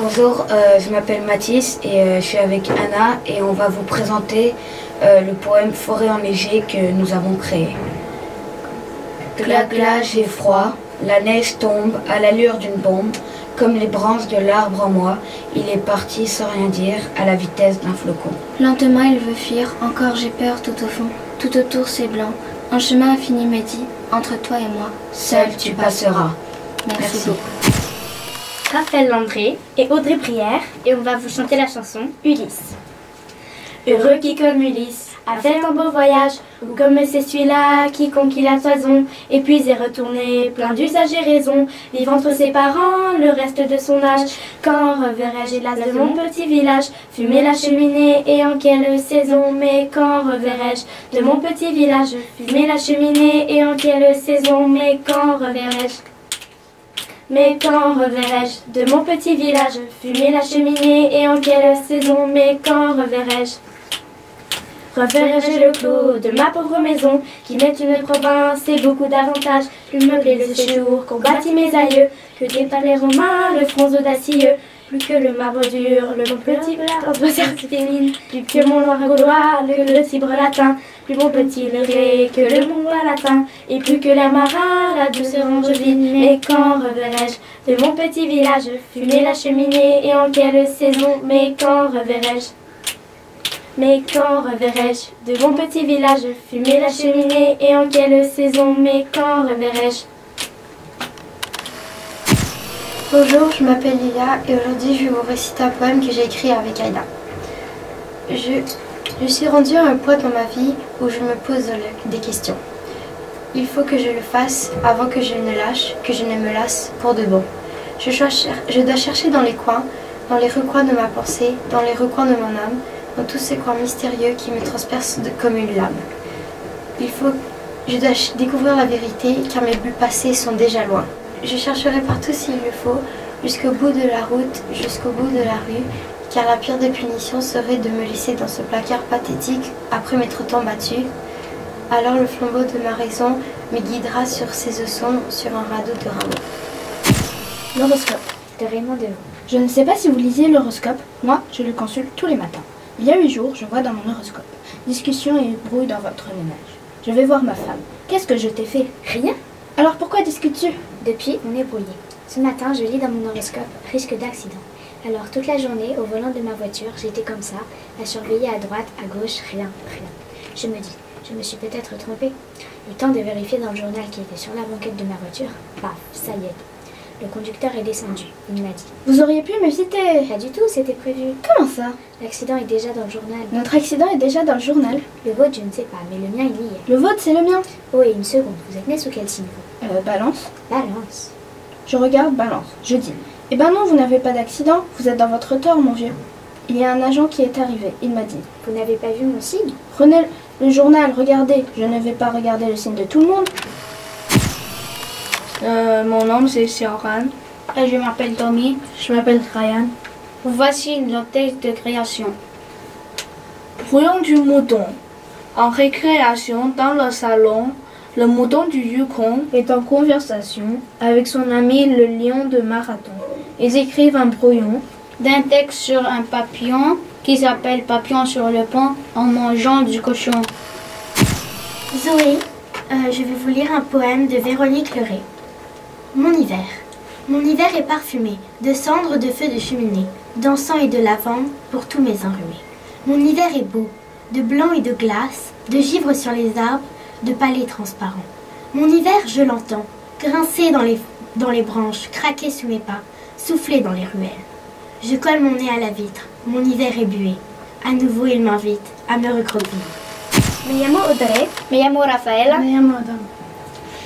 Bonjour, je m'appelle Mathis et je suis avec Anna et on va vous présenter le poème Forêt enneigée que nous avons créé. Gla gla, j'ai froid, la neige tombe à l'allure d'une bombe, comme les branches de l'arbre en moi, il est parti sans rien dire à la vitesse d'un flocon. Lentement il veut fuir, encore j'ai peur tout au fond, tout autour c'est blanc, un chemin infini me dit, entre toi et moi, seul tu passeras. Merci beaucoup. Raphaël Landré et Audrey Prière et on va vous chanter la chanson Ulysse. Heureux qui comme Ulysse a fait un beau voyage, ou comme c'est celui-là qui conquit la toison, et puis est retourné plein d'usage et raison, vivant entre ses parents le reste de son âge. Quand reverrai-je hélas de mon petit village, fumer la cheminée et en quelle saison? Mais quand reverrai-je de mon petit village, fumer la cheminée et en quelle saison? Mais quand reverrai-je? Mais quand reverrai-je de mon petit village, fumer la cheminée et en quelle saison? Mais quand reverrai-je? Reverrai-je le clos de ma pauvre maison, qui n'est une province et beaucoup d'avantages, plus meublé le séjour qu'ont bâti mes aïeux, que des palais romains, le front audacieux, plus que le marbre dur, le mon petit transversal féminin, plus que mon noir gaulois, le Tibre latin, plus mon petit léré que le mont latin, et plus que l'air marin, la douceur angevine. Mais quand reverrai-je de mon petit village, fumer la cheminée et en quelle saison? Mais quand reverrai-je? Mais quand reverrai-je de mon petit village, fumer la cheminée et en quelle saison? Mais quand reverrai-je? Bonjour, je m'appelle Lila et aujourd'hui je vais vous réciter un poème que j'ai écrit avec Aïda. Je suis rendue à un point dans ma vie où je me pose des questions. Il faut que je le fasse avant que je ne lâche, que je ne me lasse pour de bon. Je dois chercher dans les coins, dans les recoins de ma pensée, dans les recoins de mon âme, dans tous ces coins mystérieux qui me transpercent comme une lame. Je dois découvrir la vérité car mes buts passés sont déjà loin. Je chercherai partout s'il le faut, jusqu'au bout de la route, jusqu'au bout de la rue, car la pire des punitions serait de me laisser dans ce placard pathétique après m'être tant battu. Alors le flambeau de ma raison me guidera sur ces eaux sombres, sur un radeau de rameaux. L'horoscope de Raymond Devaux. Je ne sais pas si vous lisez l'horoscope, moi je le consulte tous les matins. Il y a 8 jours, je vois dans mon horoscope discussion et brouille dans votre ménage. Je vais voir ma femme. Qu'est-ce que je t'ai fait? Rien. Alors pourquoi discutes-tu? Depuis, on est brouillé. Ce matin, je lis dans mon horoscope risque d'accident. Alors toute la journée, au volant de ma voiture, j'étais comme ça, à surveiller à droite, à gauche, rien. Je me dis, je me suis peut-être trompée. Le temps de vérifier dans le journal qui était sur la banquette de ma voiture, paf, ça y est. Le conducteur est descendu. Il m'a dit. Vous auriez pu me citer. Pas du tout, c'était prévu. Comment ça? L'accident est déjà dans le journal. Notre accident est déjà dans le journal. Le vôtre, je ne sais pas, mais le mien, il y est. Le vôtre, c'est le mien. Oh, et une seconde, vous êtes né sous quel signe, vous? Balance. Balance. Je regarde Balance. Je dis. Eh ben non, vous n'avez pas d'accident. Vous êtes dans votre tort, mon vieux. Il y a un agent qui est arrivé. Il m'a dit. Vous n'avez pas vu mon signe? Prenez le journal, regardez. Je ne vais pas regarder le signe de tout le monde. Mon nom c'est Xiaoran. Et je m'appelle Tommy. Je m'appelle Ryan. Voici notre texte de création. Voyons du mouton. En récréation dans le salon, le mouton du Yukon est en conversation avec son ami le lion de Marathon. Ils écrivent un brouillon d'un texte sur un papillon qui s'appelle Papillon sur le pont en mangeant du cochon. Zoé, je vais vous lire un poème de Véronique Leray. Mon hiver. Mon hiver est parfumé, de cendres, de feux de cheminée, d'encens et de lavande pour tous mes enrhumés. Mon hiver est beau, de blanc et de glace, de givre sur les arbres, de palais transparents. Mon hiver, je l'entends, grincer dans les branches, craquer sous mes pas, souffler dans les ruelles. Je colle mon nez à la vitre, mon hiver est bué. À nouveau, il m'invite à me recroqueviller. Me llamo Audrey. Me llamo Rafaela. Me llamo Adam.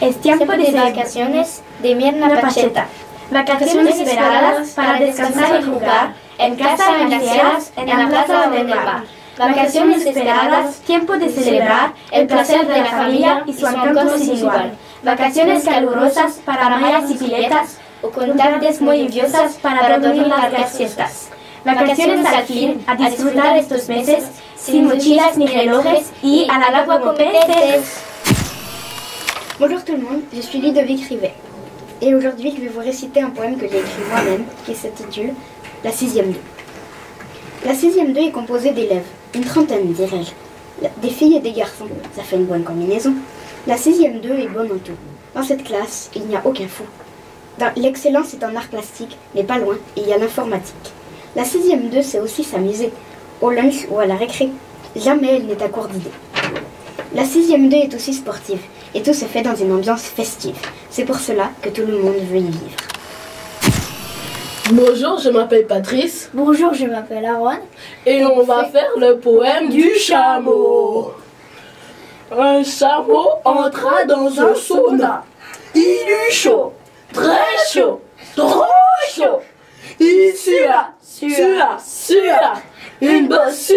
Es tiempo de vacaciones de Mirna Pacheta. Vacaciones esperadas para descansar y jugar en casa glaciadas en la plaza del bar. Vacaciones esperadas, tiempo de celebrar el placer de la familia y su encanto sin igual. Vacaciones calurosas para mayas y piletas o con tardes muy lluviosas para dormir largas siestas. Vacaciones al fin, a disfrutar estos meses sin mochilas ni relojes y al agua con peces. Bonjour tout le monde, je suis Ludovic Rivet. Et aujourd'hui, je vais vous réciter un poème que j'ai écrit moi-même, qui s'intitule la 6e 2. La 6e 2 est composée d'élèves, une trentaine dirais-je, des filles et des garçons, ça fait une bonne combinaison. La 6e 2 est bonne en tout. Dans cette classe, il n'y a aucun fou. L'excellence est en art plastique, mais pas loin, il y a l'informatique. La 6e 2 sait aussi s'amuser, au lunch ou à la récré. Jamais elle n'est à court d'idées. La 6e 2 est aussi sportive, et tout se fait dans une ambiance festive. C'est pour cela que tout le monde veut y vivre. Bonjour, je m'appelle Patrice. Bonjour, je m'appelle Aaron. Et on va faire le poème du chameau. Un chameau entra dans un sauna. Il eut chaud, très chaud, trop chaud. Il sua, une bosse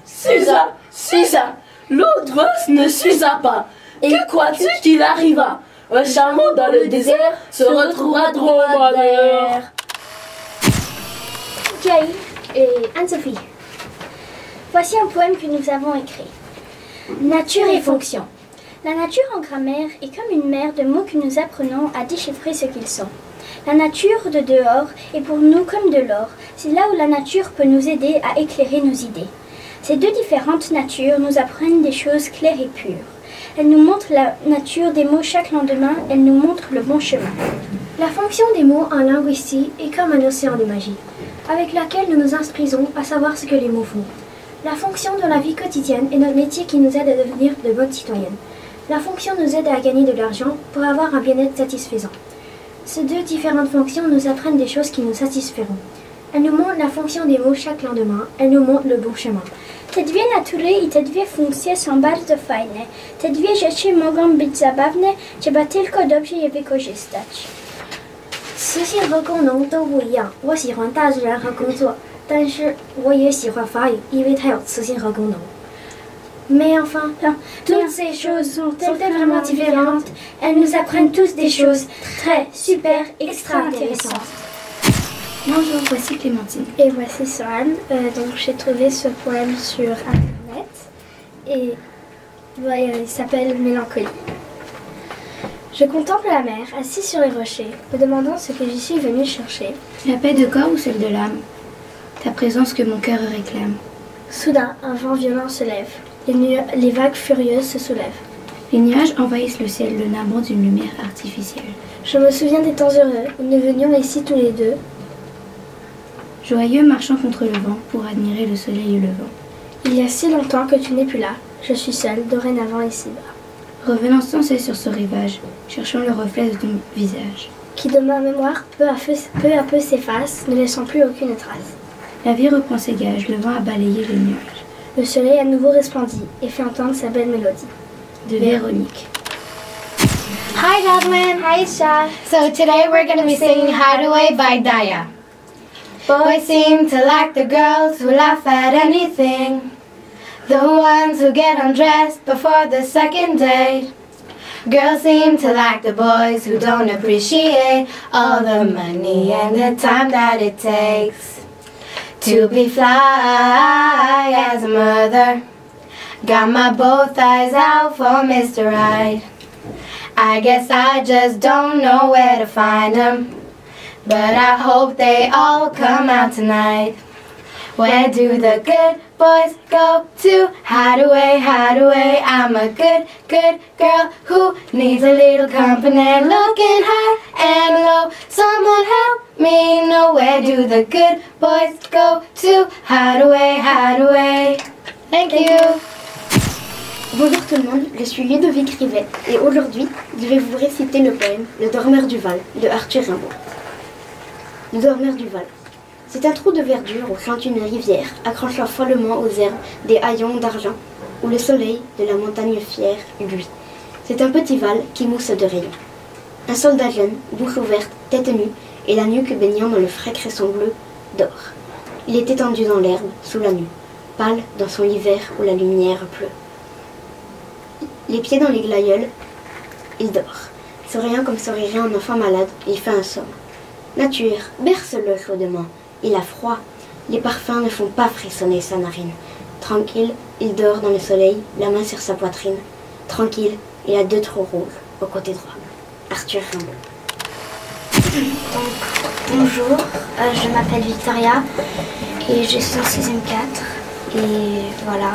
s'usa. L'autre bosse ne s'usa pas. Et crois-tu qu'il arriva? Un chameau dans le désert se retrouvera dromadaire. Gaï et Anne-Sophie. Voici un poème que nous avons écrit. Nature et fonction. La nature en grammaire est comme une mer de mots que nous apprenons à déchiffrer ce qu'ils sont. La nature de dehors est pour nous comme de l'or. C'est là où la nature peut nous aider à éclairer nos idées. Ces deux différentes natures nous apprennent des choses claires et pures. Elles nous montrent la nature des mots chaque lendemain, elles nous montrent le bon chemin. La fonction des mots en linguistique est comme un océan de magie, avec laquelle nous nous instruisons à savoir ce que les mots font. La fonction dans la vie quotidienne est notre métier qui nous aide à devenir de bonnes citoyennes. La fonction nous aide à gagner de l'argent pour avoir un bien-être satisfaisant. Ces deux différentes fonctions nous apprennent des choses qui nous satisferont. Elles nous montrent la fonction des mots chaque lendemain, elles nous montrent le bon chemin. Te dwie natury i te dwie funkcje są bardzo fajne. Te dwie rzeczy mogą być zabawne, trzeba tylko dobrze je wykorzystać. 词性和功能都不一样，我喜欢大自然和工作，但是我也喜欢法语，因为它有词性和功能。Mais enfin, toutes ces choses sont vraiment différentes. Elles nous apprennent tous des choses très, super, extra intéressantes. Bonjour, voici Clémentine. Et voici Sohan. Donc j'ai trouvé ce poème sur internet et il s'appelle Mélancolie. Je contemple la mer, assis sur les rochers, me demandant ce que j'y suis venue chercher. La paix de corps ou celle de l'âme? Ta présence que mon cœur réclame. Soudain, un vent violent se lève. Les vagues furieuses se soulèvent. Les nuages envahissent le ciel, le nimbant d'une lumière artificielle. Je me souviens des temps heureux où nous venions ici tous les deux. Joyeux marchant contre le vent pour admirer le soleil levant. Il y a si longtemps que tu n'es plus là. Je suis seule, dorénavant ici-bas. Revenant sans cesse sur ce rivage, cherchant le reflet de ton visage. Qui de ma mémoire peu à peu s'efface, ne laissant plus aucune trace. La vie reprend ses gages, le vent a balayé les nuages. Le soleil à nouveau resplendit et fait entendre sa belle mélodie. De Véronique. Hi Jasmine. Hi Shah. So today we're going to be singing Hideaway by Daya. Boys seem to like the girls who laugh at anything. The ones who get undressed before the second date. Girls seem to like the boys who don't appreciate all the money and the time that it takes to be fly as a mother. Got my both eyes out for Mr. Right. I guess I just don't know where to find them, but I hope they all come out tonight. Where do the good boys go to? Hide away, hide away. I'm a good, good girl who needs a little company. Looking high and low, someone help me know. Where do the good boys go to? Hide away, hide away. Thank you. Bonjour tout le monde, je suis Ludovic Rivet et aujourd'hui, je vais vous réciter le poème Le Dormeur du Val de Arthur Rimbaud. Le Dormeur du Val. C'est un trou de verdure où chante une rivière, accrochant follement aux herbes des haillons d'argent, où le soleil de la montagne fière luit. C'est un petit val qui mousse de rayons. Un soldat jeune, bouche ouverte, tête nue, et la nuque baignant dans le frais cresson bleu d'or. Il est étendu dans l'herbe, sous la nue, pâle dans son hiver où la lumière pleut. Les pieds dans les glaïeuls, il dort. Souriant comme sourirait un enfant malade, il fait un somme. Nature, berce-le chaudement. Il a froid. Les parfums ne font pas frissonner sa narine. Tranquille, il dort dans le soleil, la main sur sa poitrine. Tranquille, il a deux trous rouges au côté droit. Arthur Rimbaud. Bonjour, je m'appelle Victoria et je suis en 6e 4 et voilà.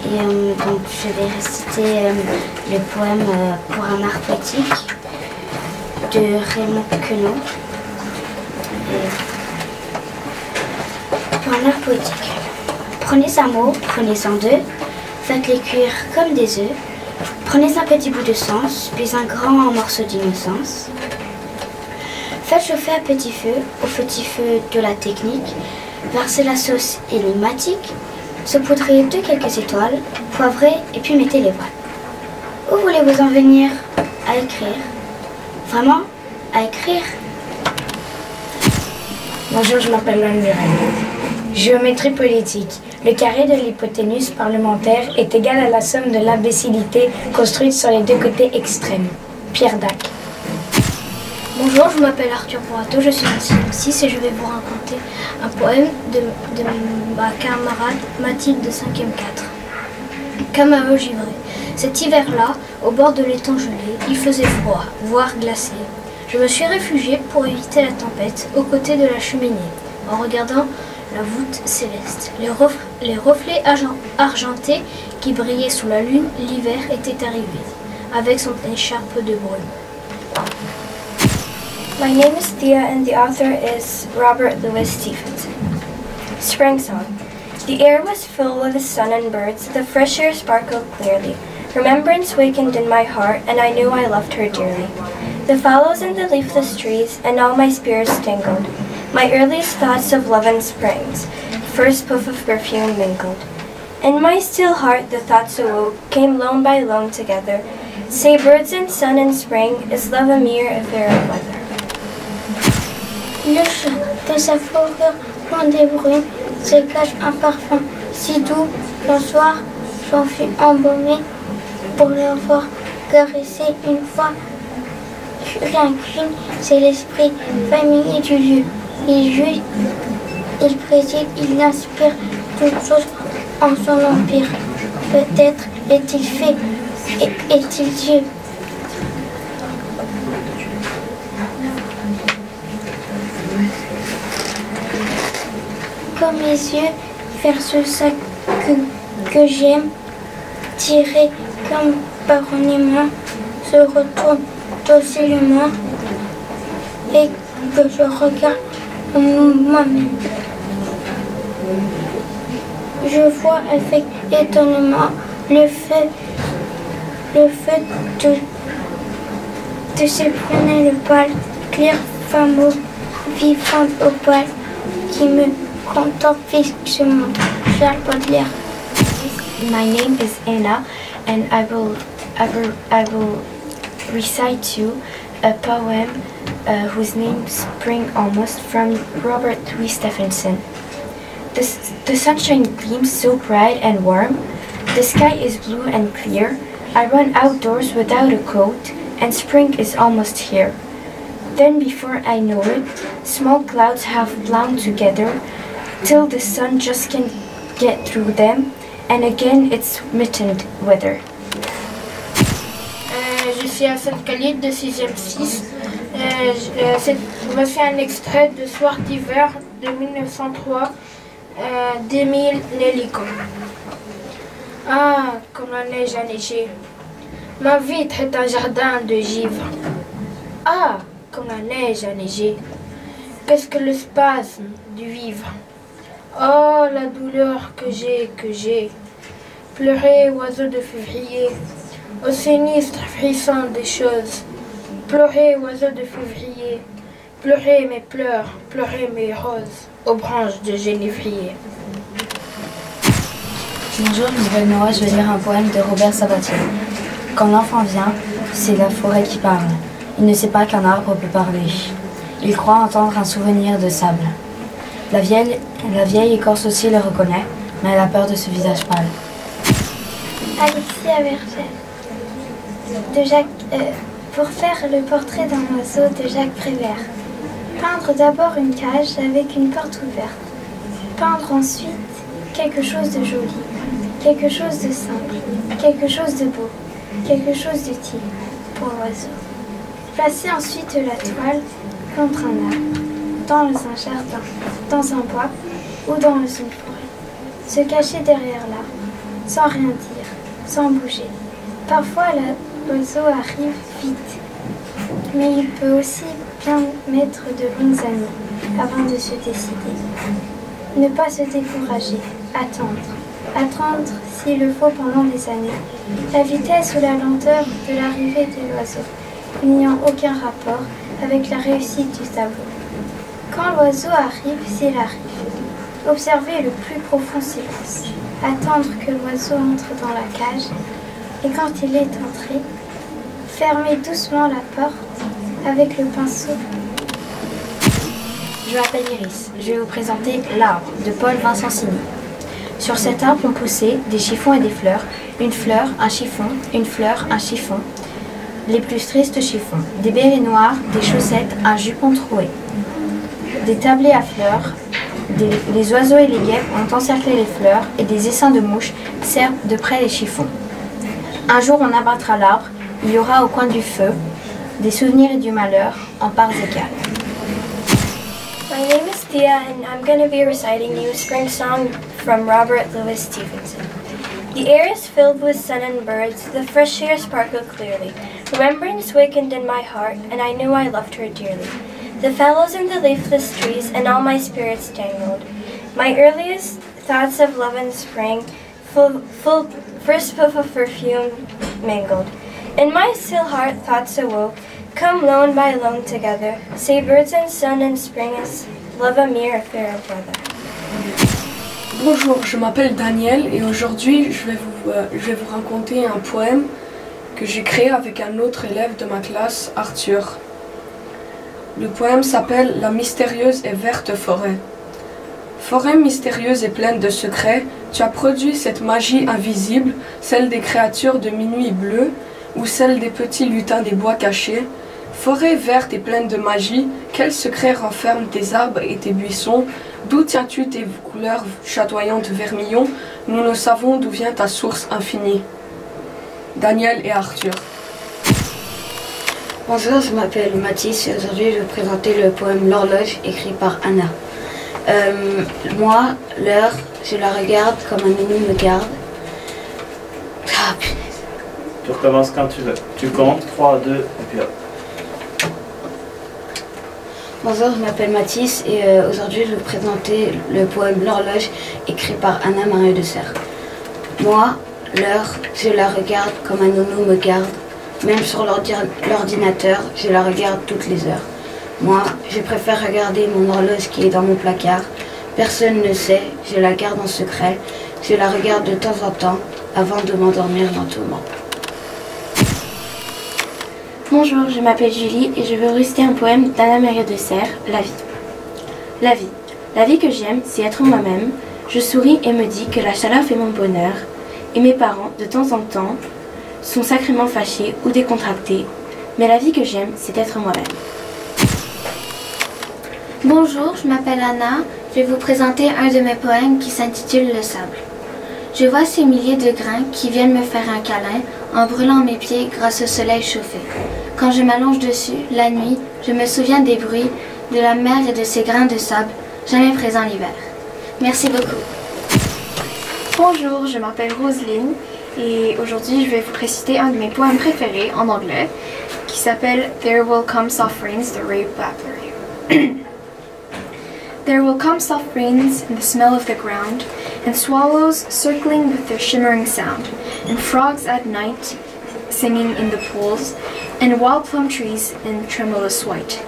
Et donc je vais réciter le poème pour un art poétique de Raymond Queneau. Pour un art poétique. Prenez un mot, prenez-en deux, faites-les cuire comme des œufs. Prenez un petit bout de sens, puis un grand morceau d'innocence. Faites chauffer à petit feu, au petit feu de la technique. Versez la sauce énigmatique. Saupoudrez de quelques étoiles, poivrez et puis mettez les voiles. Où voulez-vous en venir? À écrire. Vraiment? À écrire? Bonjour, je m'appelle Anne Mireille. Géométrie politique. Le carré de l'hypoténuse parlementaire est égal à la somme de l'imbécilité construite sur les deux côtés extrêmes. Pierre Dac. Bonjour, je m'appelle Arthur Bourato, je suis en 6 et je vais vous raconter un poème de ma camarade Mathilde de 5e 4. Camaro givré. Cet hiver-là, au bord de l'étang gelé, il faisait froid, voire glacé. Je me suis réfugiée pour éviter la tempête aux côtés de la cheminée, en regardant la voûte céleste. Les reflets argentés qui brillaient sous la lune, l'hiver était arrivé, avec son écharpe de brume. My name is Thea and the author is Robert Louis Stevenson. Spring Song. The air was filled with the sun and birds, the fresh air sparkled clearly. Remembrance wakened in my heart, and I knew I loved her dearly. The fallows and the leafless trees, and all my spirits tingled. My earliest thoughts of love and springs, first puff of perfume mingled. In my still heart the thoughts awoke, came lone by lone together. Say birds and sun and spring, is love a mere affair of weather? Le chat, dans sa fourrure, loin des bruits, se cache un parfum si doux. Le soir, j'en fus embaumé pour le voir caresser une fois. Rien qu'une, c'est l'esprit familier du lieu. Il juge, il préside, il inspire toutes choses en son empire. Peut-être est-il fait, est-il Dieu? Comme mes yeux vers ce sac que j'aime, tiré comme par un aimant, se retourne docilement et que je regarde moi-même. Je vois avec étonnement le feu de ce prunelle pâle, clair femme vivante opale qui me contemple fixement. Charles Baudelaire. My name is Anna, and I will recite to you a poem whose name is Spring Almost, from Robert Louis Stevenson. The sunshine gleams so bright and warm. The sky is blue and clear. I run outdoors without a coat, and spring is almost here. Then before I know it, small clouds have blown together, till the sun just can't get through them, and again it's mittened weather. Je suis Hassan Khalid de 6e 6. Voici un extrait de Soir d'hiver de 1903 d'Émile Nellico. Ah, comme la neige a neigé. Ma vitre est un jardin de givre. Ah, comme la neige a neigé. Qu'est-ce que le spasme du vivre? Oh, la douleur que j'ai. Pleurer, oiseau de février, au sinistre frisson des choses. Pleurer, oiseau de février, pleurer mes pleurs, pleurer mes roses, aux branches de genévrier. Bonjour, je m'appelle Noah, je vais lire un poème de Robert Sabatier. Quand l'enfant vient, c'est la forêt qui parle. Il ne sait pas qu'un arbre peut parler. Il croit entendre un souvenir de sable. La vieille écorce aussi le reconnaît, mais elle a peur de ce visage pâle. Alexis Avergel. Pour faire le portrait d'un oiseau de Jacques Prévert. Peindre d'abord une cage avec une porte ouverte. Peindre ensuite quelque chose de joli, quelque chose de simple, quelque chose de beau, quelque chose d'utile pour l'oiseau. Placer ensuite la toile contre un arbre, dans un jardin, dans un bois ou dans une forêt. Se cacher derrière l'arbre, sans rien dire, sans bouger. Parfois l'oiseau arrive vite, mais il peut aussi bien mettre de longues années avant de se décider. Ne pas se décourager, attendre. Attendre s'il le faut pendant des années. La vitesse ou la lenteur de l'arrivée de l'oiseau n'ayant aucun rapport avec la réussite du tableau. Quand l'oiseau arrive, s'il arrive, observez le plus profond silence. Attendre que l'oiseau entre dans la cage et quand il est entré, fermez doucement la porte avec le pinceau. Je m'appelle Iris. Je vais vous présenter L'arbre de Paul Vincensini. Sur cet arbre ont poussé des chiffons et des fleurs. Une fleur, un chiffon, une fleur, un chiffon. Les plus tristes chiffons. Des bérets noirs, des chaussettes, un jupon troué. Des tablés à fleurs. Les oiseaux et les guêpes ont encerclé les fleurs et des essaims de mouches servent de près les chiffons. Un jour on abattra l'arbre, il y aura au coin du feu des souvenirs et du malheur en parts égales. My name is Thea and I'm going to be reciting you a spring song from Robert Louis Stevenson. The air is filled with sun and birds, the fresh air sparkled clearly. Remembrance wakened in my heart and I knew I loved her dearly. The fallows in the leafless trees and all my spirits dangled. My earliest thoughts of love and spring, first puff of perfume mingled. In my still heart thoughts awoke, come lone by lone together, say birds and sun and spring is love a mere fair brother. Bonjour, je m'appelle Daniel et aujourd'hui je vais vous raconter un poème que j'ai créé avec un autre élève de ma classe, Arthur. Le poème s'appelle La mystérieuse et verte forêt. Forêt mystérieuse et pleine de secrets, tu as produit cette magie invisible, celle des créatures de minuit bleu ou celle des petits lutins des bois cachés. Forêt verte et pleine de magie, quels secrets renferment tes arbres et tes buissons? D'où tiens-tu tes couleurs chatoyantes vermillon? Nous ne savons d'où vient ta source infinie. Daniel et Arthur. Bonjour, je m'appelle Mathis et aujourd'hui je vais vous présenter le poème L'horloge écrit par Anna. Moi, l'heure, je la regarde comme un ennemi me garde. Ah, punaise. Tu recommences quand tu veux. Tu comptes 3, 2 et puis hop. Bonjour, je m'appelle Mathis et aujourd'hui je vais vous présenter le poème L'horloge écrit par Anna Maria de Serres. Moi, l'heure, je la regarde comme un nounou me garde. Même sur l'ordinateur, je la regarde toutes les heures. Moi, je préfère regarder mon horloge qui est dans mon placard. Personne ne sait, je la garde en secret. Je la regarde de temps en temps avant de m'endormir lentement. Bonjour, je m'appelle Julie et je veux réciter un poème d'Anna Maria de Serres, La vie. La vie. La vie que j'aime, c'est être moi-même. Je souris et me dis que la chaleur fait mon bonheur. Et mes parents, de temps en temps, sont sacrément fâchés ou décontractés. Mais la vie que j'aime, c'est être moi-même. Bonjour, je m'appelle Anna. Je vais vous présenter un de mes poèmes qui s'intitule Le sable. Je vois ces milliers de grains qui viennent me faire un câlin en brûlant mes pieds grâce au soleil chauffé. Quand je m'allonge dessus, la nuit, je me souviens des bruits de la mer et de ces grains de sable, jamais présents l'hiver. Merci beaucoup. Bonjour, je m'appelle Roselyne et aujourd'hui je vais vous réciter un de mes poèmes préférés en anglais qui s'appelle There Will Come Soft Rains de Ray Bradbury. There will come soft rains and the smell of the ground, and swallows circling with their shimmering sound, and frogs at night singing in the pools, and wild plum trees in tremulous white.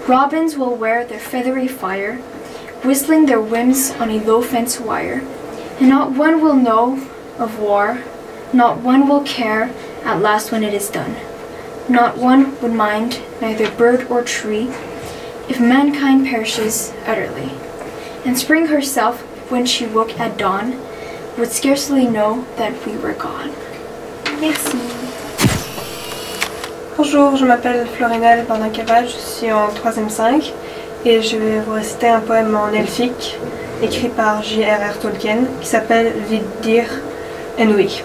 Robins will wear their feathery fire, whistling their whims on a low fence wire, and not one will know of war, not one will care at last when it is done. Not one would mind, neither bird or tree, if mankind perishes utterly. And spring herself, when she woke at dawn, would scarcely know that we were gone. Merci. Bonjour, je m'appelle Florinelle Barnakeva, je suis en 3e 5 et je vais vous réciter un poème en elfique écrit par J.R.R. Tolkien qui s'appelle Vidir Enui.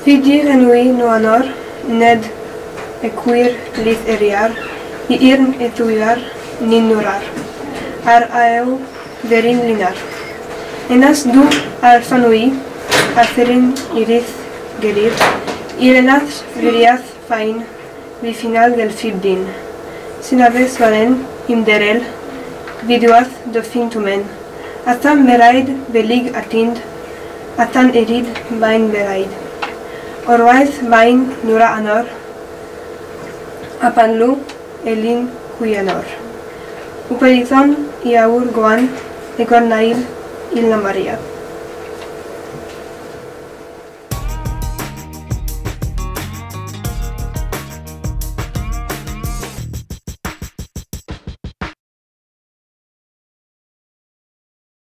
Vidir Enui Nuanor, Ned Equir Lith Eriar, irn etuiar ninurar, ar aeu verin linar. Enas du alfanui, atherin irith gerir, irenath viriath fain, vi final del fibdin. Sinaves valen imderel, viduath de fintumen. Atam veraid velig atind, atan erid vain veraid. Orwaith vain nura anor, apanlu elin kuyanor. Uperithon iaur goan, egor nail il Maria.